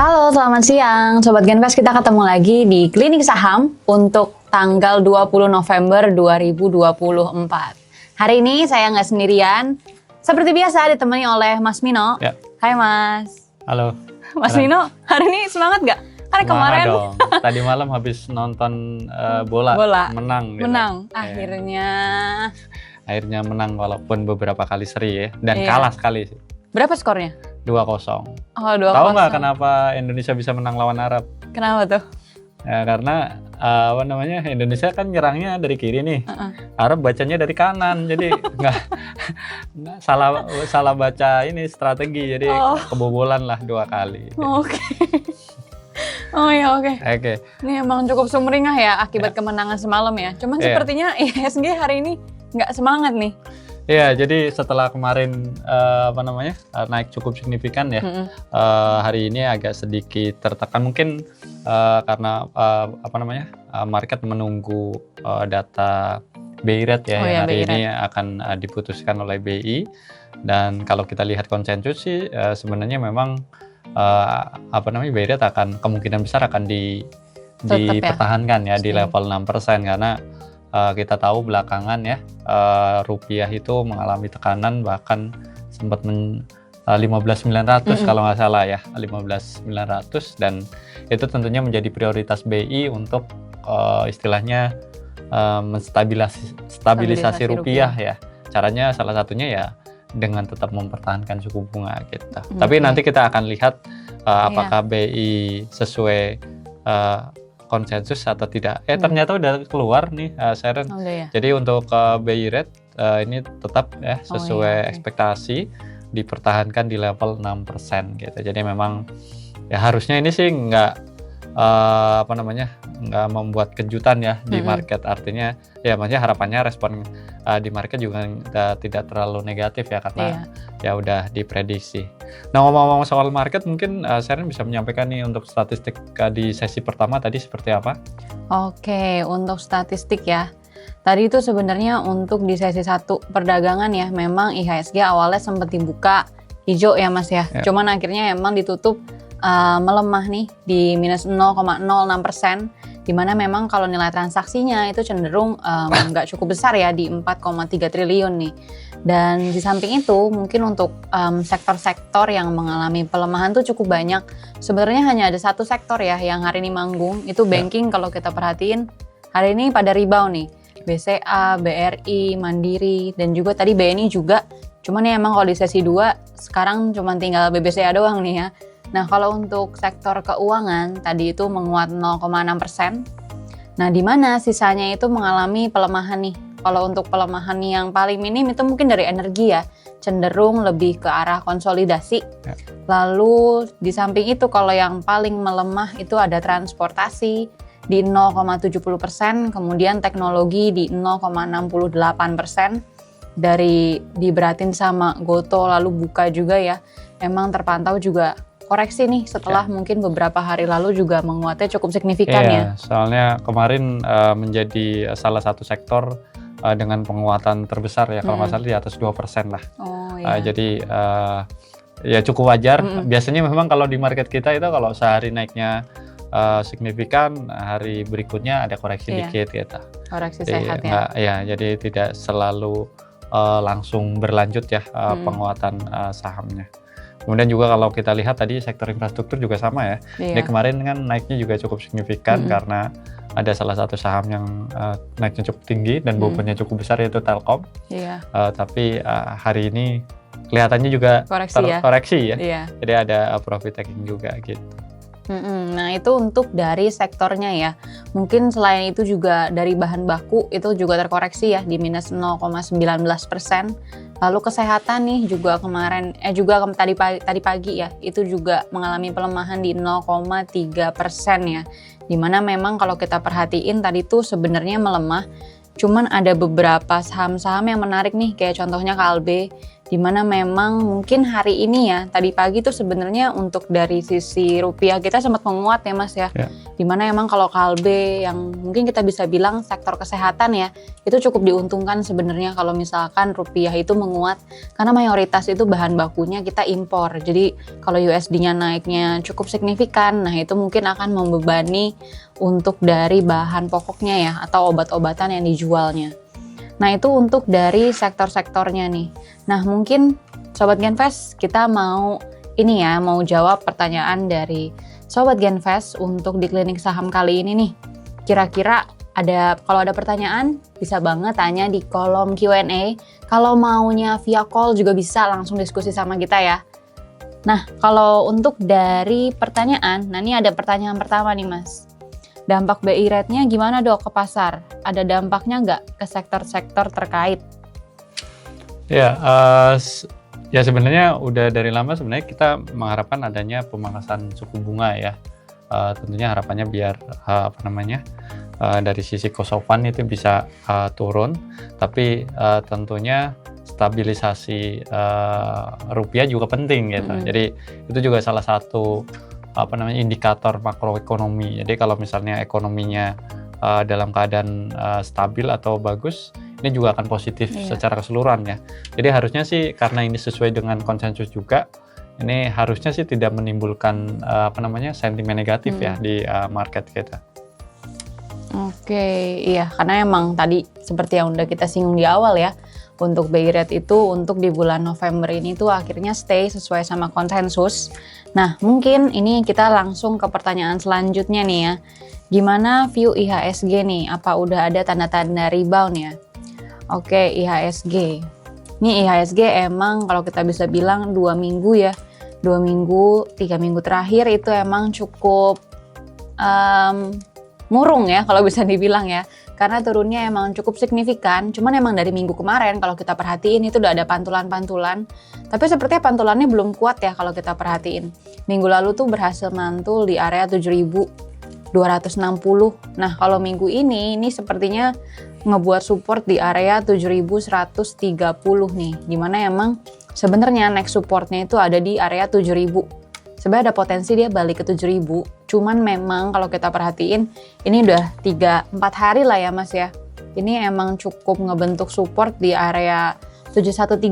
Halo, selamat siang. Sobat Genvest, kita ketemu lagi di Klinik Saham untuk tanggal 20 November 2024. Hari ini saya nggak sendirian. Seperti biasa ditemani oleh Mas Mino. Ya. Hai Mas. Halo. Mas Mino, hari ini semangat nggak? Karena kemarin dong. Tadi malam habis nonton bola, menang. Gitu. Menang, Akhirnya menang walaupun beberapa kali seri ya. Dan Iya. kalah sekali sih. Berapa skornya? 2-0. Oh, 2-0. Tahu nggak kenapa Indonesia bisa menang lawan Arab? Kenapa tuh? Ya, karena Indonesia kan nyerangnya dari kiri nih. Arab bacanya dari kanan. Jadi nggak salah baca ini strategi. Jadi kebobolan lah 2 kali. Oke. Oh ya, oke. Oke. Ini emang cukup sumringah ya akibat kemenangan semalam ya. Cuman sepertinya IHSG hari ini nggak semangat nih. Iya, jadi setelah kemarin naik cukup signifikan ya, hari ini agak sedikit tertekan mungkin karena market menunggu data BI Rate ya, yang hari ini akan diputuskan oleh BI. Dan kalau kita lihat konsensus sih sebenarnya memang BI Rate akan kemungkinan besar akan dipertahankan ya di level 6% karena kita tahu belakangan ya rupiah itu mengalami tekanan bahkan sempat 15.900 kalau nggak salah ya, 15.900, dan itu tentunya menjadi prioritas BI untuk istilahnya stabilisasi rupiah ya. Caranya salah satunya ya dengan tetap mempertahankan suku bunga gitu. Tapi nanti kita akan lihat apakah BI sesuai konsensus atau tidak. Ternyata udah keluar nih Sharon. Jadi untuk BI Rate ini tetap ya sesuai ekspektasi dipertahankan di level 6% gitu. Jadi memang ya harusnya ini sih nggak membuat kejutan ya di market. Artinya ya maksudnya harapannya respon di market juga tidak terlalu negatif ya karena ya udah diprediksi. Nah, ngomong-ngomong soal market, mungkin Sharon bisa menyampaikan nih untuk statistik di sesi pertama tadi seperti apa? Oke, untuk statistik ya. Tadi itu sebenarnya untuk di sesi 1 perdagangan ya, memang IHSG awalnya sempat dibuka hijau ya Mas ya. Cuman akhirnya emang ditutup melemah nih di minus 0,06%, dimana memang kalau nilai transaksinya itu cenderung nggak cukup besar ya di 4,3 triliun nih. Dan di samping itu mungkin untuk sektor-sektor yang mengalami pelemahan tuh cukup banyak. Sebenarnya hanya ada satu sektor ya yang hari ini manggung, itu banking. Kalau kita perhatiin hari ini pada rebound nih, BCA, BRI, Mandiri, dan juga tadi BNI juga. Cuman ya emang kalau di sesi 2 sekarang cuma tinggal BBCA doang nih ya. Nah, kalau untuk sektor keuangan tadi itu menguat 0,6%. Nah, di mana sisanya itu mengalami pelemahan nih. Kalau untuk pelemahan yang paling minim itu mungkin dari energi ya, cenderung lebih ke arah konsolidasi. Lalu di samping itu kalau yang paling melemah itu ada transportasi di 0,70%, kemudian teknologi di 0,68%. Dari diberatin sama Goto lalu Buka juga ya, emang terpantau juga koreksi nih setelah mungkin beberapa hari lalu juga menguatnya cukup signifikan ya. Soalnya kemarin menjadi salah satu sektor dengan penguatan terbesar ya, kalau nggak salah di atas 2% lah. Jadi ya cukup wajar. Biasanya memang kalau di market kita itu kalau sehari naiknya signifikan, hari berikutnya ada koreksi dikit gitu. Koreksi sehat ya. Jadi tidak selalu langsung berlanjut ya penguatan sahamnya. Kemudian juga kalau kita lihat tadi sektor infrastruktur juga sama ya. Ini kemarin kan naiknya juga cukup signifikan karena ada salah satu saham yang naiknya cukup tinggi dan bobotnya cukup besar yaitu Telkom. Tapi hari ini kelihatannya juga koreksi ya. Jadi ada profit taking juga gitu. Nah, itu untuk dari sektornya ya. Mungkin selain itu juga dari bahan baku itu juga terkoreksi ya di minus 0,19%. Lalu kesehatan nih juga kemarin tadi pagi ya, itu juga mengalami pelemahan di 0,3% ya. Dimana memang kalau kita perhatiin tadi tuh sebenarnya melemah. Cuman ada beberapa saham-saham yang menarik nih, kayak contohnya Kalbe. Dimana memang mungkin hari ini ya, tadi pagi tuh sebenarnya untuk dari sisi rupiah kita sempat menguat ya Mas ya. Dimana emang kalau kalbe yang mungkin kita bisa bilang sektor kesehatan ya, itu cukup diuntungkan sebenarnya kalau misalkan rupiah itu menguat, karena mayoritas itu bahan bakunya kita impor. Jadi kalau USD-nya naiknya cukup signifikan, nah itu mungkin akan membebani untuk dari bahan pokoknya ya, atau obat-obatan yang dijualnya. Nah itu untuk dari sektor-sektornya nih. Nah mungkin Sobat Genvest kita mau jawab pertanyaan dari Sobat Genvest untuk di klinik saham kali ini nih. Kira-kira kalau ada pertanyaan bisa banget tanya di kolom Q&A. Kalau maunya via call juga bisa langsung diskusi sama kita ya. Nah kalau untuk dari pertanyaan, nah ini ada pertanyaan pertama nih Mas. Dampak BI rate-nya gimana dok ke pasar? Ada dampaknya nggak ke sektor-sektor terkait? Ya, ya sebenarnya udah dari lama sebenarnya kita mengharapkan adanya pemangkasan suku bunga ya. Tentunya harapannya biar dari sisi cost of fund itu bisa turun, tapi tentunya stabilisasi rupiah juga penting gitu. Jadi itu juga salah satu indikator makroekonomi. Jadi kalau misalnya ekonominya dalam keadaan stabil atau bagus, ini juga akan positif secara keseluruhan ya. Jadi harusnya sih karena ini sesuai dengan konsensus juga, ini harusnya sih tidak menimbulkan sentimen negatif ya di market kita. Oke, iya karena emang tadi seperti yang udah kita singgung di awal ya, untuk BI rate itu untuk di bulan November ini tuh akhirnya stay sesuai sama konsensus. Nah mungkin ini kita langsung ke pertanyaan selanjutnya nih ya. Gimana view IHSG nih? Apa udah ada tanda-tanda rebound ya? Oke, IHSG. Ini IHSG emang kalau kita bisa bilang 2 minggu ya. 2 minggu, 3 minggu terakhir itu emang cukup murung ya kalau bisa dibilang ya. Karena turunnya emang cukup signifikan, cuman emang dari minggu kemarin kalau kita perhatiin itu udah ada pantulan-pantulan. Tapi sepertinya pantulannya belum kuat ya kalau kita perhatiin. Minggu lalu tuh berhasil mantul di area 7.260. Nah kalau minggu ini sepertinya ngebuat support di area 7.130 nih. Dimana emang sebenarnya next supportnya itu ada di area 7.000. Sebenarnya ada potensi dia balik ke 7.000, cuman memang kalau kita perhatiin ini udah 3-4 hari lah ya Mas ya. Ini emang cukup ngebentuk support di area 7130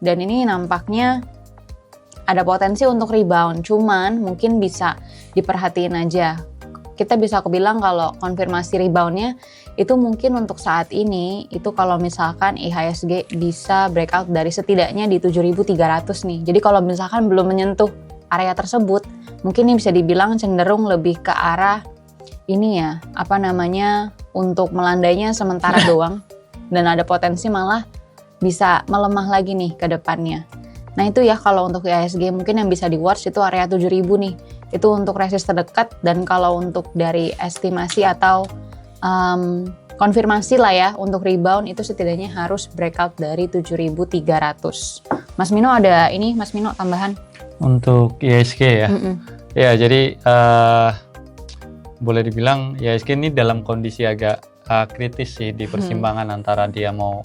dan ini nampaknya ada potensi untuk rebound, cuman mungkin bisa diperhatiin aja. Kita bisa bilang kalau konfirmasi reboundnya itu mungkin untuk saat ini itu kalau misalkan IHSG bisa breakout dari setidaknya di 7.300 nih. Jadi kalau misalkan belum menyentuh area tersebut, mungkin ini bisa dibilang cenderung lebih ke arah ini ya, untuk melandainya sementara doang dan ada potensi malah bisa melemah lagi nih ke depannya. Nah itu ya kalau untuk IHSG mungkin yang bisa di watch itu area 7.000 nih. Itu untuk resist terdekat dan kalau untuk dari estimasi atau konfirmasi lah ya untuk rebound itu setidaknya harus breakout dari 7.300. Mas Mino ada ini, Mas Mino tambahan? Untuk IHSG ya, ya jadi boleh dibilang IHSG ini dalam kondisi agak kritis sih di persimpangan antara dia mau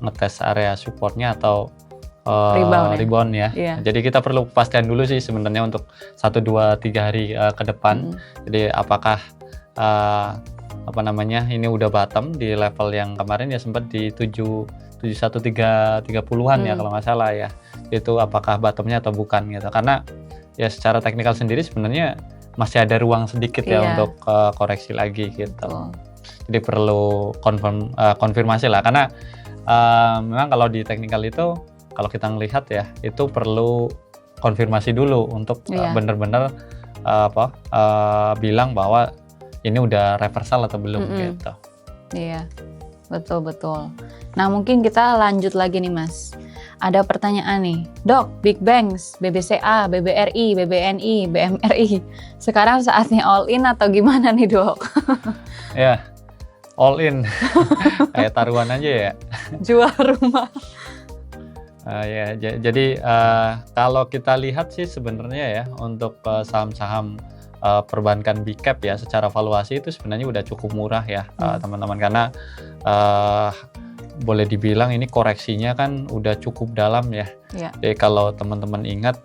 ngetes area supportnya atau rebound ya. Jadi kita perlu kepastian dulu sih sebenarnya untuk 1, 2, 3 hari ke depan. Jadi apakah ini udah bottom di level yang kemarin ya sempat di 7130-an ya kalau nggak salah ya. Itu apakah bottomnya atau bukan gitu. Karena ya secara teknikal sendiri sebenarnya masih ada ruang sedikit ya untuk koreksi lagi gitu. Jadi perlu konfirmasi lah karena memang kalau di teknikal itu kalau kita ngelihat ya itu perlu konfirmasi dulu untuk benar-benar bilang bahwa ini udah reversal atau belum gitu. Iya, betul. Nah mungkin kita lanjut lagi nih Mas. Ada pertanyaan nih, Dok, Big Banks, BBCA, BBRI, BBNI, BMRI, sekarang saatnya all in atau gimana nih Dok? Ya, all in, kayak taruhan aja ya. Jual rumah. Jadi kalau kita lihat sih sebenarnya ya untuk saham-saham perbankan big cap ya secara valuasi itu sebenarnya udah cukup murah ya teman-teman karena boleh dibilang ini koreksinya kan udah cukup dalam ya. Iya. Jadi kalau teman-teman ingat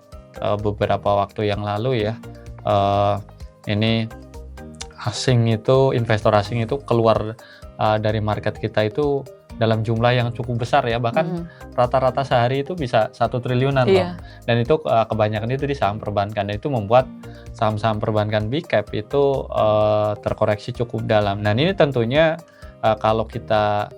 beberapa waktu yang lalu ya, ini investor asing itu keluar dari market kita itu dalam jumlah yang cukup besar ya, bahkan rata-rata sehari itu bisa 1 triliunan loh. Dan itu kebanyakan itu di saham perbankan, dan itu membuat saham-saham perbankan big cap itu terkoreksi cukup dalam. Nah ini tentunya kalau kita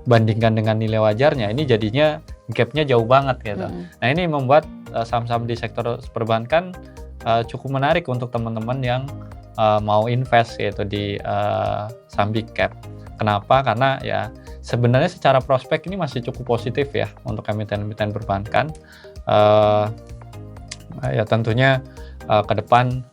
bandingkan dengan nilai wajarnya, ini jadinya gapnya jauh banget gitu. Nah ini membuat saham-saham di sektor perbankan cukup menarik untuk teman-teman yang mau invest gitu di saham big cap. Kenapa? Karena ya sebenarnya secara prospek ini masih cukup positif ya untuk emiten-emiten perbankan. Ya tentunya ke depan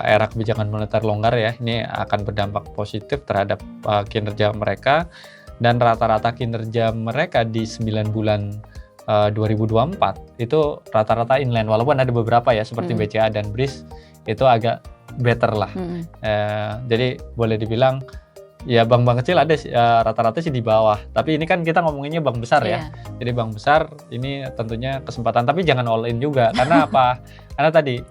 era kebijakan moneter longgar ya, ini akan berdampak positif terhadap kinerja mereka, dan rata-rata kinerja mereka di 9 bulan 2024 itu rata-rata inline, walaupun ada beberapa ya seperti BCA dan BRIS itu agak better lah. Jadi boleh dibilang ya bank-bank kecil ada rata-rata sih di bawah, tapi ini kan kita ngomonginnya bank besar ya. Jadi bank besar ini tentunya kesempatan, tapi jangan all in juga. Karena apa? Karena tadi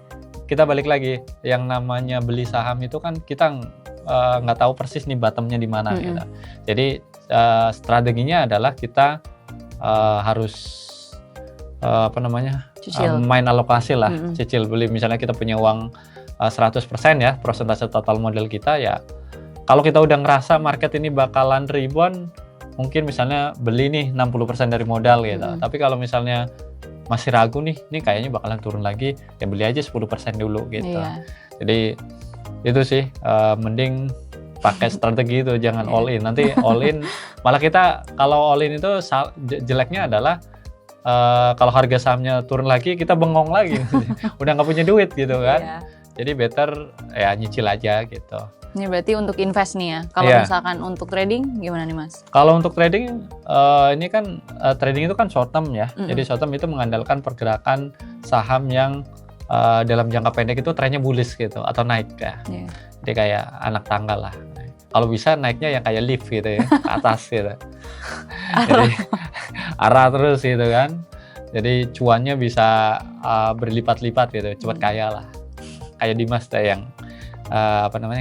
kita balik lagi, yang namanya beli saham itu kan kita nggak tahu persis nih bottomnya di mana gitu. Jadi strateginya adalah kita harus main alokasi lah, cicil beli. Misalnya kita punya uang 100% ya, persentase total modal kita ya. Kalau kita udah ngerasa market ini bakalan rebound, mungkin misalnya beli nih 60% dari modal gitu. Tapi kalau misalnya masih ragu nih kayaknya bakalan turun lagi, ya beli aja 10% dulu gitu. Jadi itu sih mending pakai strategi itu, jangan all in. Nanti all in malah kita kalau all in itu jeleknya adalah kalau harga sahamnya turun lagi kita bengong lagi, udah nggak punya duit gitu kan. Jadi better ya nyicil aja gitu. Ini berarti untuk invest nih ya. Kalau misalkan untuk trading gimana nih Mas? Kalau untuk trading ini kan trading itu kan short term ya. Jadi short term itu mengandalkan pergerakan saham yang dalam jangka pendek itu trennya bullish gitu atau naik ya. Jadi kayak anak tangga lah. Kalau bisa naiknya yang kayak lift gitu ya, ke atas gitu. Jadi arah terus gitu kan. Jadi cuannya bisa berlipat-lipat gitu, cepat kaya lah. Kayak Dimas deh yang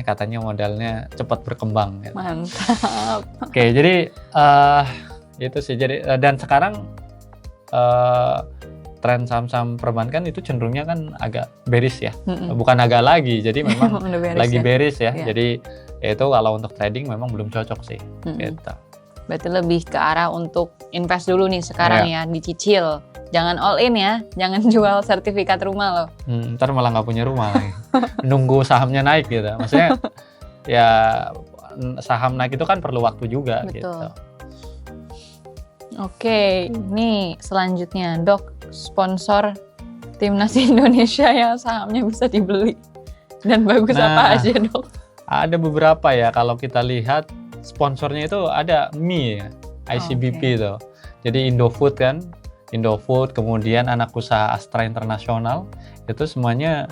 katanya modalnya cepat berkembang gitu. Mantap. Oke, jadi itu sih. Jadi dan sekarang tren saham-saham perbankan itu cenderungnya kan agak bearish ya. Bukan agak lagi, jadi memang lagi bearish ya. Jadi itu kalau untuk trading memang belum cocok sih gitu. Berarti lebih ke arah untuk invest dulu nih sekarang ya, dicicil. Jangan all in ya, jangan jual sertifikat rumah loh. Ntar malah nggak punya rumah lagi. Nunggu sahamnya naik gitu. Maksudnya ya saham naik itu kan perlu waktu juga. Betul. Gitu. Oke, ini selanjutnya Dok, sponsor Timnas Indonesia yang sahamnya bisa dibeli dan bagus apa aja Dok? Ada beberapa ya, kalau kita lihat sponsornya itu ada mie ya, ICBP itu. Jadi Indofood kan, Indofood, kemudian anak usaha Astra Internasional, itu semuanya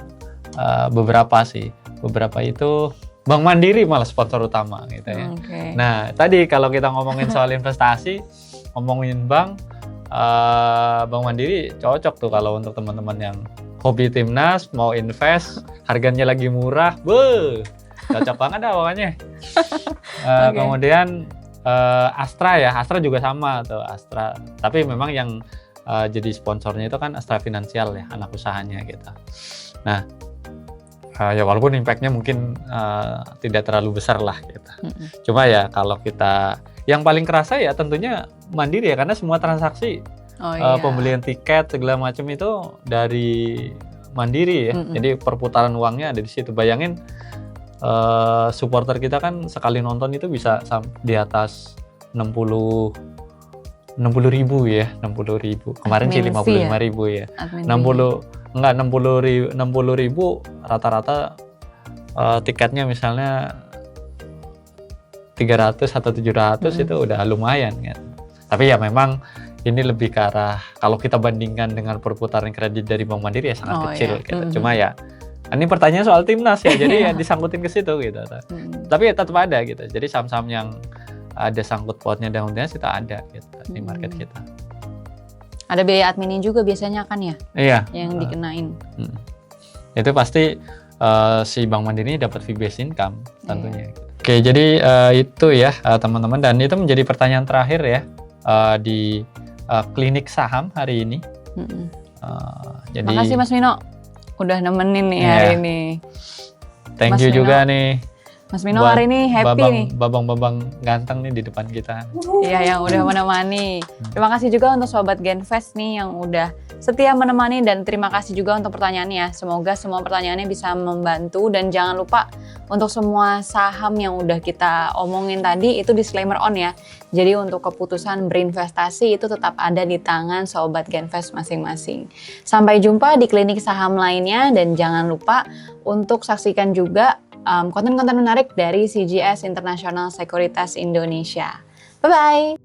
beberapa sih. Beberapa itu Bank Mandiri malah sponsor utama gitu ya. Nah tadi kalau kita ngomongin soal investasi, ngomongin bank Mandiri cocok tuh kalau untuk teman-teman yang hobi timnas, mau invest, harganya lagi murah, cocok banget dah pokoknya. Kemudian Astra ya, Astra juga sama tuh Astra. Tapi memang yang jadi sponsornya itu kan Astra Finansial ya, anak usahanya gitu. Nah, ya walaupun impact-nya mungkin tidak terlalu besar lah gitu. Cuma ya kalau kita yang paling kerasa ya tentunya Mandiri ya, karena semua transaksi pembelian tiket segala macam itu dari Mandiri ya. Jadi perputaran uangnya ada di situ. Bayangin supporter kita kan sekali nonton itu bisa di atas 60 ribu ya, 60 ribu. Kemarin sih 55 ribu ya. 60 ribu rata-rata tiketnya misalnya 300 atau 700 itu udah lumayan kan. Tapi ya memang ini lebih ke arah kalau kita bandingkan dengan perputaran kredit dari Bank Mandiri ya sangat kecil gitu. Cuma ya Ini pertanyaan soal timnas ya, jadi ya disangkutin ke situ gitu. Tapi ya tetap ada gitu. Jadi saham-saham yang ada sangkut pautnya dengan timnas kita ada gitu di market kita. Ada biaya adminnya juga biasanya kan ya? Iya. Yang dikenain. Itu pasti si Bank Mandiri dapat fee based income tentunya. Oke, jadi itu ya teman-teman, dan itu menjadi pertanyaan terakhir ya di klinik saham hari ini. Jadi makasih Mas Mino udah nemenin nih hari ini. Thank you juga nih Mas Mino hari ini happy nih. Babang-babang ganteng nih di depan kita. Iya, yang udah menemani. Terima kasih juga untuk Sobat Genvest nih yang udah setia menemani, dan terima kasih juga untuk pertanyaannya. Semoga semua pertanyaannya bisa membantu, dan jangan lupa untuk semua saham yang udah kita omongin tadi itu disclaimer on ya. Jadi untuk keputusan berinvestasi itu tetap ada di tangan Sobat Genvest masing-masing. Sampai jumpa di klinik saham lainnya, dan jangan lupa untuk saksikan juga konten-konten menarik dari CGS International Sekuritas Indonesia. Bye-bye!